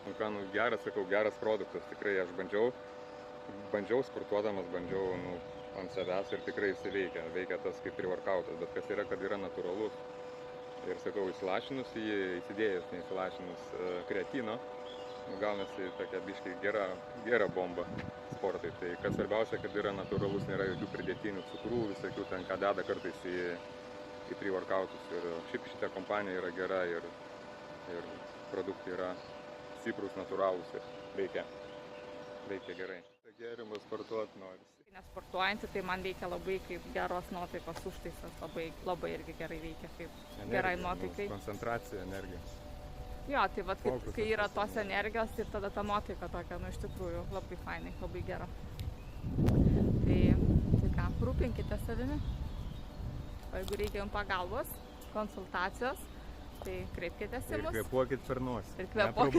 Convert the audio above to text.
Nu ką, nu geras, sakau, geras produktas, tikrai aš bandžiau sportuodamas, ant savęs ir tikrai jis veikia tas kaip pre-workoutas, bet kas yra, kad yra natūralus. Ir sakau, įsilašinus jį, įsidėjus, neįsilašinus kreatino, gaunasi tokia biškai gera bomba sportai. Tai kas svarbiausia, kad yra natūralus, nėra jokių pridėtinių cukrų, visokių ten, ką deda kartais į pre-workoutus. Ir šiaip šitą kompanija yra gera ir produktai yra stiprus, natūralūs ir veikia gerai. Gėrimas sportuoti norisi. Nesportuojantį, tai man veikia labai kaip geros nuotaikos užtaisas, labai irgi gerai veikia, kaip gerai nuotaikai. Koncentracija, energija. Jo, tai vat, kai yra tos energijos, tai tada ta nuotaika tokia, iš tikrųjų, labai fainai, labai gera. Tai ką, rūpinkite savimi. O jeigu reikia jums pagalbos, konsultacijos, tai kreipkitės į mus. Ir kvėpuokit per nosį. Ir kvėpuokit.